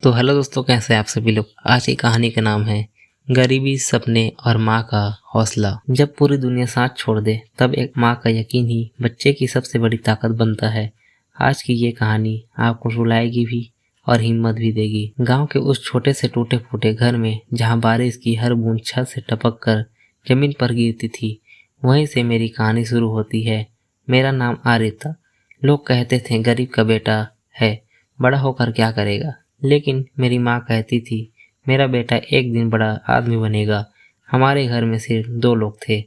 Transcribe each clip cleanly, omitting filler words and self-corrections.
तो हेलो दोस्तों, कैसे हैं आप सभी लोग। आज की कहानी का नाम है गरीबी, सपने और माँ का हौसला। जब पूरी दुनिया साथ छोड़ दे तब एक माँ का यकीन ही बच्चे की सबसे बड़ी ताकत बनता है। आज की ये कहानी आपको रुलाएगी भी और हिम्मत भी देगी। गांव के उस छोटे से टूटे फूटे घर में जहाँ बारिश की हर बूंद छत से टपक कर जमीन पर गिरती थी, वहीं से मेरी कहानी शुरू होती है। मेरा नाम आरिफ था। लोग कहते थे गरीब का बेटा है, बड़ा होकर क्या करेगा। लेकिन मेरी माँ कहती थी मेरा बेटा एक दिन बड़ा आदमी बनेगा। हमारे घर में सिर्फ दो लोग थे,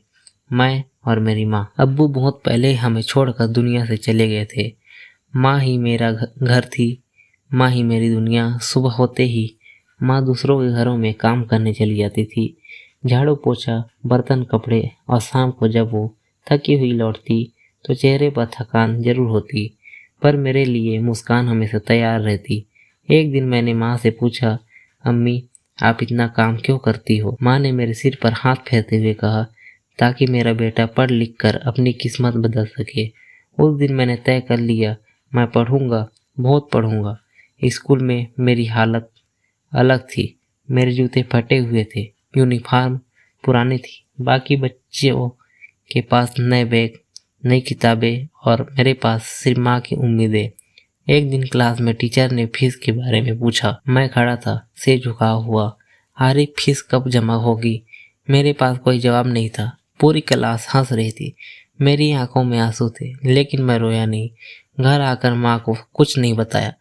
मैं और मेरी माँ। अब्बू बहुत पहले हमें छोड़कर दुनिया से चले गए थे। माँ ही मेरा घर थी, माँ ही मेरी दुनिया। सुबह होते ही माँ दूसरों के घरों में काम करने चली जाती थी, झाड़ू पोछा, बर्तन, कपड़े। और शाम को जब वो थकी हुई लौटती तो चेहरे पर थकान जरूर होती, पर मेरे लिए मुस्कान हमेशा तैयार रहती। एक दिन मैंने माँ से पूछा, अम्मी आप इतना काम क्यों करती हो। माँ ने मेरे सिर पर हाथ फेरते हुए कहा, ताकि मेरा बेटा पढ़ लिख कर अपनी किस्मत बदल सके। उस दिन मैंने तय कर लिया, मैं पढ़ूंगा, बहुत पढ़ूंगा। स्कूल में मेरी हालत अलग थी। मेरे जूते फटे हुए थे, यूनिफॉर्म पुरानी थी। बाकी बच्चों के पास नए बैग, नई किताबें और मेरे पास सिर्फ माँ की उम्मीदें। एक दिन क्लास में टीचर ने फीस के बारे में पूछा। मैं खड़ा था, सिर झुका हुआ। आरिफ, फीस कब जमा होगी। मेरे पास कोई जवाब नहीं था। पूरी क्लास हंस रही थी, मेरी आंखों में आंसू थे, लेकिन मैं रोया नहीं। घर आकर माँ को कुछ नहीं बताया,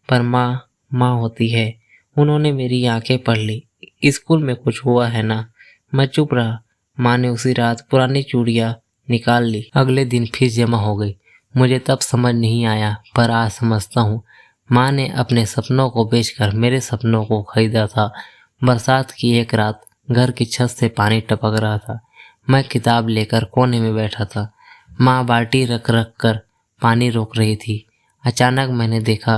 पर माँ माँ होती है, उन्होंने मेरी आंखें पढ़ ली। स्कूल में कुछ हुआ है ना। मैं चुप रहा। माँ ने उसी रात पुरानी चूड़ियाँ निकाल ली। अगले दिन फीस जमा हो गई। मुझे तब समझ नहीं आया, पर आज समझता हूँ। माँ ने अपने सपनों को बेचकर मेरे सपनों को खरीदा था। बरसात की एक रात घर की छत से पानी टपक रहा था। मैं किताब लेकर कोने में बैठा था। माँ बाल्टी रख रख कर पानी रोक रही थी। अचानक मैंने देखा,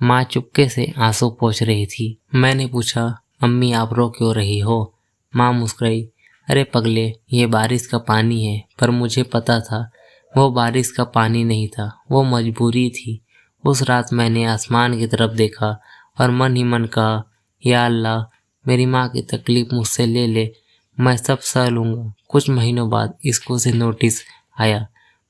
माँ चुपके से आंसू पोंछ रही थी। मैंने पूछा, अम्मी आप रो क्यों रही हो। माँ मुस्कुराई, अरे पगले, ये बारिश का पानी है। पर मुझे पता था वो बारिश का पानी नहीं था, वो मजबूरी थी। उस रात मैंने आसमान की तरफ देखा और मन ही मन कहा, या अल्लाह, मेरी माँ की तकलीफ मुझसे ले ले, मैं सब सह लूँगा। कुछ महीनों बाद स्कूल से नोटिस आया,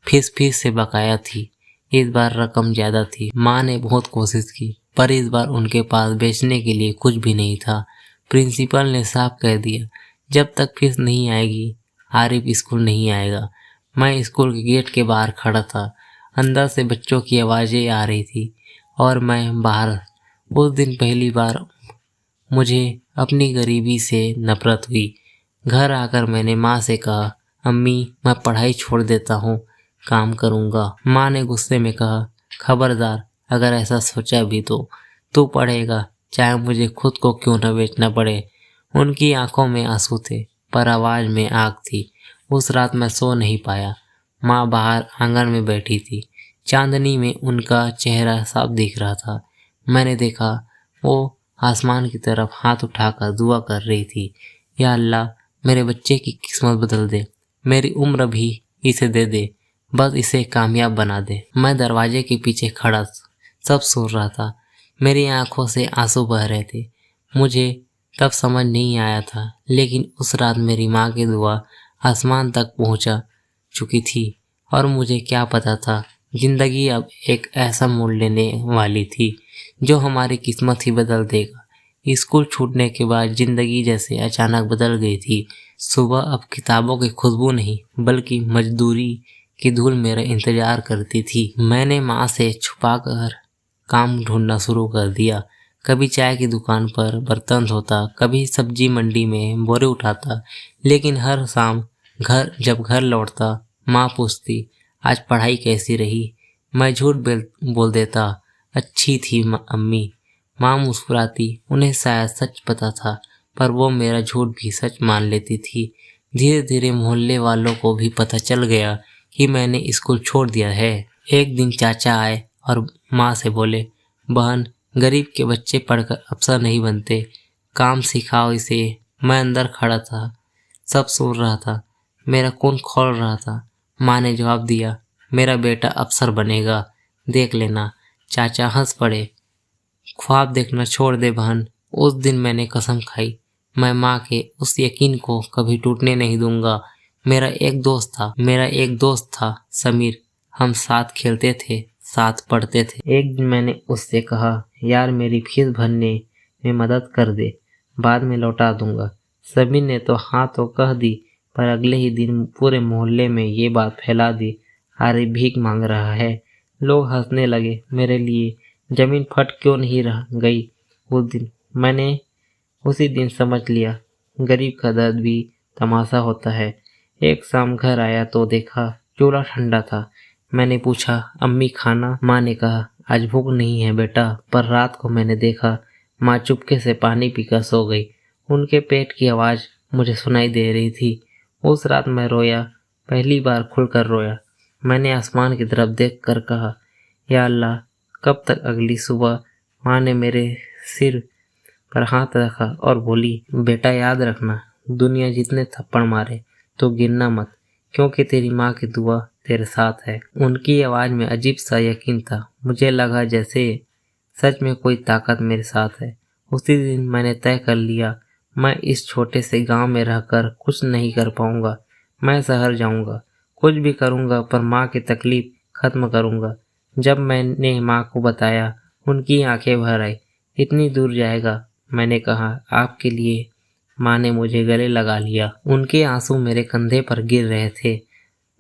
फीस से बकाया थी। इस बार रकम ज़्यादा थी। माँ ने बहुत कोशिश की, पर इस बार उनके पास बेचने के लिए कुछ भी नहीं था। प्रिंसिपल ने साफ कह दिया, जब तक फीस नहीं आएगी आरिफ स्कूल नहीं आएगा। मैं स्कूल के गेट के बाहर खड़ा था। अंदर से बच्चों की आवाज़ें आ रही थी और मैं बाहर। उस दिन पहली बार मुझे अपनी गरीबी से नफरत हुई। घर आकर मैंने माँ से कहा, अम्मी मैं पढ़ाई छोड़ देता हूँ, काम करूँगा। माँ ने गुस्से में कहा, खबरदार, अगर ऐसा सोचा भी तो तू पढ़ेगा, चाहे मुझे खुद को क्यों न बेचना पड़े। उनकी आंखों में आंसू थे, पर आवाज़ में आग थी। उस रात मैं सो नहीं पाया। माँ बाहर आंगन में बैठी थी। चांदनी में उनका चेहरा साफ दिख रहा था। मैंने देखा वो आसमान की तरफ हाथ उठाकर दुआ कर रही थी, या अल्लाह, मेरे बच्चे की किस्मत बदल दे, मेरी उम्र भी इसे दे दे, बस इसे कामयाब बना दे। मैं दरवाजे के पीछे खड़ा सब सुन रहा था। मेरी आंखों से आंसू बह रहे थे। मुझे तब समझ नहीं आया था, लेकिन उस रात मेरी माँ की दुआ आसमान तक पहुँचा चुकी थी। और मुझे क्या पता था, जिंदगी अब एक ऐसा मोड़ लेने वाली थी जो हमारी किस्मत ही बदल देगा। स्कूल छूटने के बाद जिंदगी जैसे अचानक बदल गई थी। सुबह अब किताबों की खुशबू नहीं, बल्कि मजदूरी की धूल मेरा इंतजार करती थी। मैंने माँ से छुपाकर काम ढूंढना शुरू कर दिया। कभी चाय की दुकान पर बर्तन धोता, कभी सब्जी मंडी में बोरे उठाता। लेकिन हर शाम जब घर लौटता, माँ पूछती, आज पढ़ाई कैसी रही। मैं झूठ बोल देता, अच्छी थी अम्मी। माँ मुस्कुराती, उन्हें शायद सच पता था, पर वो मेरा झूठ भी सच मान लेती थी। धीरे धीरे मोहल्ले वालों को भी पता चल गया कि मैंने स्कूल छोड़ दिया है। एक दिन चाचा आए और माँ से बोले, बहन, गरीब के बच्चे पढ़कर अफसर नहीं बनते, काम सिखाओ इसे। मैं अंदर खड़ा था, सब सुन रहा था, मेरा खून खौल रहा था। माँ ने जवाब दिया, मेरा बेटा अफसर बनेगा, देख लेना। चाचा हंस पड़े, ख्वाब देखना छोड़ दे बहन। उस दिन मैंने कसम खाई, मैं माँ के उस यकीन को कभी टूटने नहीं दूंगा। मेरा एक दोस्त था समीर। हम साथ खेलते थे, साथ पढ़ते थे। एक दिन मैंने उससे कहा, यार मेरी फीस भरने में मदद कर दे, बाद में लौटा दूंगा। समीर ने तो हाँ तो कह दी, पर अगले ही दिन पूरे मोहल्ले में ये बात फैला दी, आरिफ भीख मांग रहा है। लोग हंसने लगे। मेरे लिए जमीन फट क्यों नहीं रह गई उस दिन। मैंने उसी दिन समझ लिया, गरीब का दर्द भी तमाशा होता है। एक शाम घर आया तो देखा चूल्हा ठंडा था। मैंने पूछा, अम्मी खाना? माँ ने कहा, आज भूख नहीं है बेटा। पर रात को मैंने देखा माँ चुपके से पानी पीकर सो गई। उनके पेट की आवाज़ मुझे सुनाई दे रही थी। उस रात मैं रोया, पहली बार खुलकर रोया। मैंने आसमान की तरफ देखकर कहा, या अल्लाह, कब तक अगली सुबह? माँ ने मेरे सिर पर हाथ रखा और बोली, बेटा याद रखना, दुनिया जितने थप्पड़ मारे तो गिरना मत, क्योंकि तेरी माँ की दुआ तेरे साथ है। उनकी आवाज़ में अजीब सा यकीन था। मुझे लगा जैसे सच में कोई ताकत मेरे साथ है। उसी दिन मैंने तय कर लिया, मैं इस छोटे से गांव में रहकर कुछ नहीं कर पाऊंगा। मैं शहर जाऊंगा, कुछ भी करूंगा, पर माँ की तकलीफ खत्म करूंगा। जब मैंने माँ को बताया, उनकी आंखें भर आई। इतनी दूर जाएगा? मैंने कहा, आपके लिए। माँ ने मुझे गले लगा लिया। उनके आंसू मेरे कंधे पर गिर रहे थे।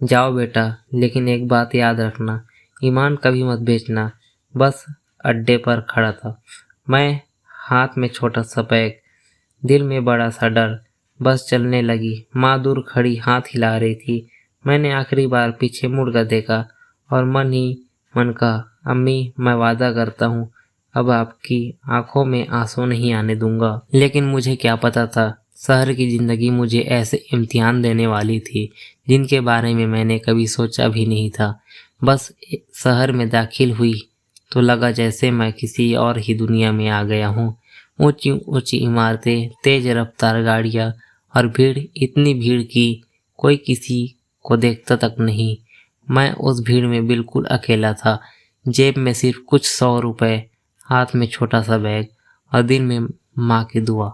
जाओ बेटा, लेकिन एक बात याद रखना, ईमान कभी मत बेचना। बस अड्डे पर खड़ा था मैं, हाथ में छोटा सा बैग, दिल में बड़ा सा डर। बस चलने लगी। माँ दूर खड़ी हाथ हिला रही थी। मैंने आखिरी बार पीछे मुड़कर देखा और मन ही मन कहा, अम्मी मैं वादा करता हूँ, अब आपकी आंखों में आंसू नहीं आने दूंगा। लेकिन मुझे क्या पता था, शहर की जिंदगी मुझे ऐसे इम्तिहान देने वाली थी जिनके बारे में मैंने कभी सोचा भी नहीं था। बस शहर में दाखिल हुई तो लगा जैसे मैं किसी और ही दुनिया में आ गया हूँ। ऊंची ऊंची इमारतें, तेज रफ्तार गाड़ियाँ और भीड़, इतनी भीड़ की कोई किसी को देखता तक नहीं। मैं उस भीड़ में बिल्कुल अकेला था। जेब में सिर्फ कुछ 100 रुपए, हाथ में छोटा सा बैग और दिल में माँ की दुआ।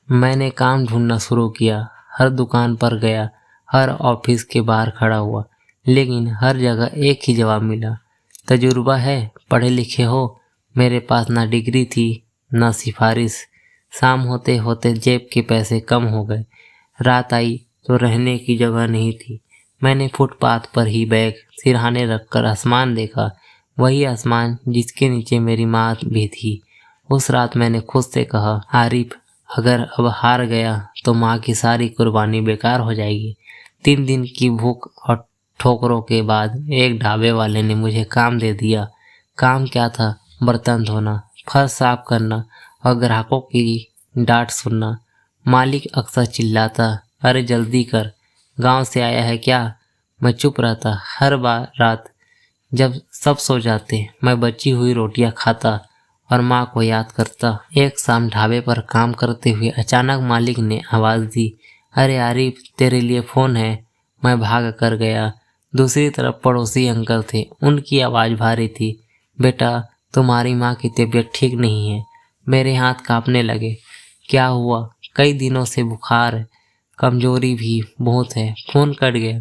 मैंने काम ढूंढना शुरू किया। हर दुकान पर गया, हर ऑफिस के बाहर खड़ा हुआ, लेकिन हर जगह एक ही जवाब मिला, तजुर्बा है, पढ़े लिखे हो? मेरे पास ना डिग्री थी, ना सिफारिश। शाम होते होते जेब के पैसे कम हो गए। रात आई तो रहने की जगह नहीं थी। मैंने फुटपाथ पर ही बैग सिरहाने रखकर आसमान देखा, वही आसमान जिसके नीचे मेरी माँ भी थी। उस रात मैंने खुद से कहा, आरिफ, अगर अब हार गया तो माँ की सारी कुर्बानी बेकार हो जाएगी। 3 दिन की भूख और ठोकरों के बाद एक ढाबे वाले ने मुझे काम दे दिया। काम क्या था? बर्तन धोना, फर्श साफ करना और ग्राहकों की डांट सुनना। मालिक अक्सर चिल्लाता, अरे जल्दी कर, गांव से आया है क्या? मैं चुप रहता। हर बार रात जब सब सो जाते, मैं बची हुई रोटियां खाता और माँ को याद करता। एक शाम ढाबे पर काम करते हुए अचानक मालिक ने आवाज़ दी, अरे आरिफ, तेरे लिए फ़ोन है। मैं भाग कर गया। दूसरी तरफ पड़ोसी अंकल थे। उनकी आवाज़ भारी थी, बेटा तुम्हारी माँ की तबीयत ठीक नहीं है। मेरे हाथ कांपने लगे। क्या हुआ? कई दिनों से बुखार है, कमजोरी भी बहुत है। फ़ोन कट गया।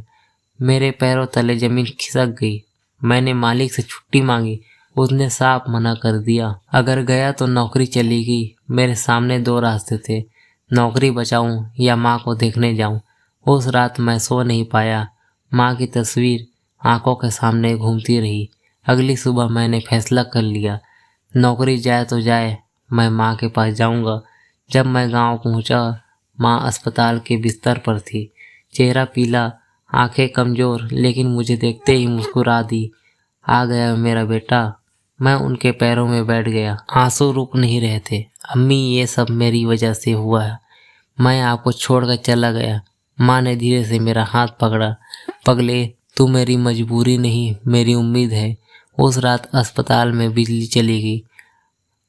मेरे पैरों तले ज़मीन खिसक गई। मैंने मालिक से छुट्टी मांगी, उसने साफ मना कर दिया। अगर गया तो नौकरी चली गई। मेरे सामने 2 रास्ते थे, नौकरी बचाऊं या माँ को देखने जाऊं। उस रात मैं सो नहीं पाया। माँ की तस्वीर आंखों के सामने घूमती रही। अगली सुबह मैंने फैसला कर लिया, नौकरी जाए तो जाए, मैं माँ के पास जाऊंगा। जब मैं गांव पहुंचा, माँ अस्पताल के बिस्तर पर थी, चेहरा पीला, आंखें कमज़ोर, लेकिन मुझे देखते ही मुस्कुरा दी। आ गया मेरा बेटा। मैं उनके पैरों में बैठ गया। आंसू रुक नहीं रहे थे। अम्मी, ये सब मेरी वजह से हुआ है, मैं आपको छोड़कर चला गया। माँ ने धीरे से मेरा हाथ पकड़ा। पगले, तू मेरी मजबूरी नहीं, मेरी उम्मीद है। उस रात अस्पताल में बिजली चली गई।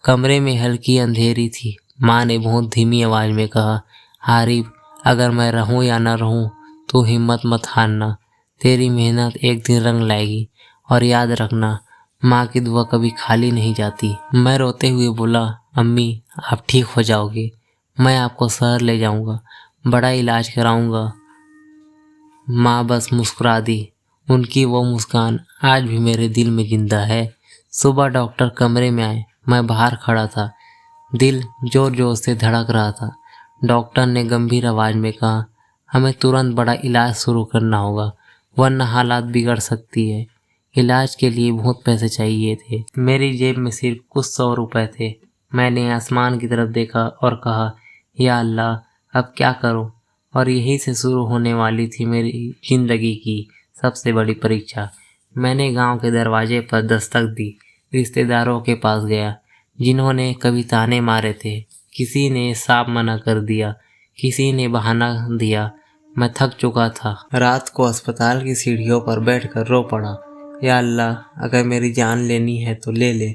कमरे में हल्की अंधेरी थी। माँ ने बहुत धीमी आवाज़ में कहा, आरिफ, अगर मैं रहूं या ना रहूं, तू हिम्मत मत हारना, तेरी मेहनत एक दिन रंग लाएगी। और याद रखना, माँ की दुआ कभी खाली नहीं जाती। मैं रोते हुए बोला, अम्मी आप ठीक हो जाओगे, मैं आपको शहर ले जाऊंगा, बड़ा इलाज कराऊंगा। माँ बस मुस्कुरा दी। उनकी वो मुस्कान आज भी मेरे दिल में जिंदा है। सुबह डॉक्टर कमरे में आए, मैं बाहर खड़ा था, दिल जोर जोर से धड़क रहा था। डॉक्टर ने गंभीर आवाज में कहा, हमें तुरंत बड़ा इलाज शुरू करना होगा, वरना हालात बिगड़ सकती है। इलाज के लिए बहुत पैसे चाहिए थे। मेरी जेब में सिर्फ कुछ 100 रुपए थे। मैंने आसमान की तरफ देखा और कहा, या अल्लाह, अब क्या करूं? और यहीं से शुरू होने वाली थी मेरी जिंदगी की सबसे बड़ी परीक्षा। मैंने गांव के दरवाजे पर दस्तक दी, रिश्तेदारों के पास गया जिन्होंने कभी ताने मारे थे। किसी ने साफ मना कर दिया, किसी ने बहाना दिया। मैं थक चुका था। रात को अस्पताल की सीढ़ियों पर बैठकर रो पड़ा, या अल्लाह, अगर मेरी जान लेनी है तो ले ले,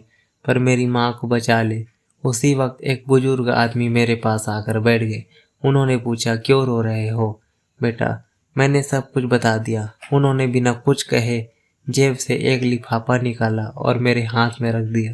पर मेरी माँ को बचा ले। उसी वक्त एक बुजुर्ग आदमी मेरे पास आकर बैठ गए। उन्होंने पूछा, क्यों रो रहे हो बेटा? मैंने सब कुछ बता दिया। उन्होंने बिना कुछ कहे जेब से एक लिफाफा निकाला और मेरे हाथ में रख दिया,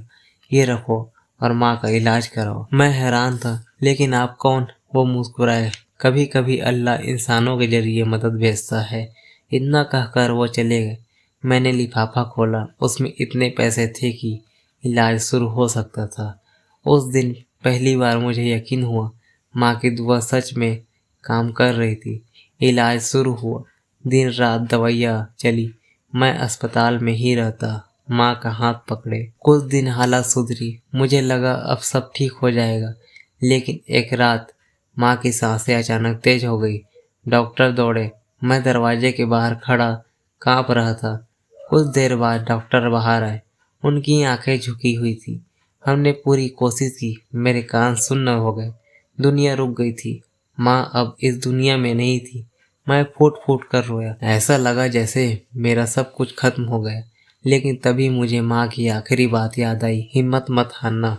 ये रखो और माँ का इलाज कराओ। मैं हैरान था, लेकिन आप कौन? वो मुस्कुराए। कभी कभी अल्लाह इंसानों के जरिए मदद भेजता है। इतना कहकर वो चले गए। मैंने लिफाफा खोला, उसमें इतने पैसे थे कि इलाज शुरू हो सकता था। उस दिन पहली बार मुझे यकीन हुआ, माँ की दुआ सच में काम कर रही थी। इलाज शुरू हुआ, दिन रात दवाइयाँ चली, मैं अस्पताल में ही रहता, माँ का हाथ पकड़े। कुछ दिन हालत सुधरी, मुझे लगा अब सब ठीक हो जाएगा। लेकिन एक रात माँ की सांसें अचानक तेज हो गई। डॉक्टर दौड़े, मैं दरवाजे के बाहर खड़ा कांप रहा था। कुछ देर बाद डॉक्टर बाहर आए, उनकी आंखें झुकी हुई थी। हमने पूरी कोशिश की, मेरे कान सुन्न हो गए। दुनिया रुक गई थी, माँ अब इस दुनिया में नहीं थी। मैं फूट फूट कर रोया। ऐसा लगा जैसे मेरा सब कुछ खत्म हो गया। लेकिन तभी मुझे माँ की आखिरी बात याद आई, हिम्मत मत हारना,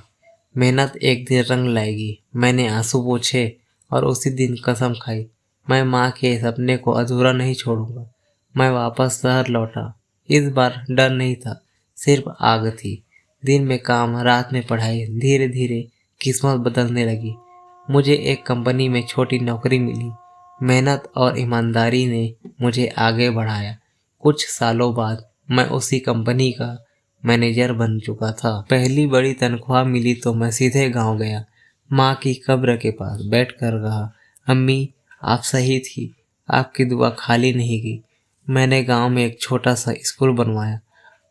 मेहनत एक दिन रंग लाएगी। मैंने आंसू पोंछे और उसी दिन कसम खाई, मैं माँ के सपने को अधूरा नहीं छोड़ूंगा। मैं वापस शहर लौटा। इस बार डर नहीं था, सिर्फ आग थी। दिन में काम, रात में पढ़ाई। धीरे धीरे किस्मत बदलने लगी। मुझे एक कंपनी में छोटी नौकरी मिली। मेहनत और ईमानदारी ने मुझे आगे बढ़ाया। कुछ सालों बाद मैं उसी कंपनी का मैनेजर बन चुका था। पहली बड़ी तनख्वाह मिली तो मैं सीधे गांव गया। माँ की कब्र के पास बैठकर कहा, अम्मी आप सही थी, आपकी दुआ खाली नहीं गई। मैंने गांव में एक छोटा सा स्कूल बनवाया,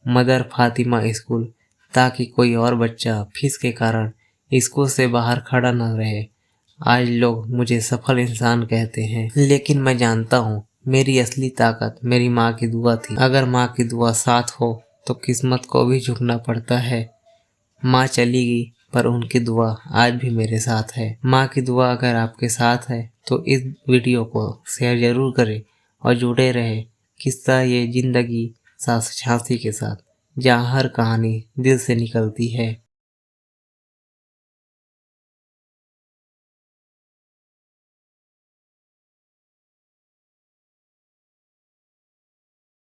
मदर फातिमा स्कूल, ताकि कोई और बच्चा फीस के कारण स्कूल से बाहर खड़ा न रहे। आज लोग मुझे सफल इंसान कहते हैं, लेकिन मैं जानता हूँ मेरी असली ताकत मेरी माँ की दुआ थी। अगर माँ की दुआ साथ हो तो किस्मत को भी झुकना पड़ता है। माँ चली गई पर उनकी दुआ आज भी मेरे साथ है। माँ की दुआ अगर आपके साथ है तो इस वीडियो को शेयर जरूर करें और जुड़े रहे किस्सा ये जिंदगी सास झांसी के साथ, जहाँ हर कहानी दिल से निकलती है।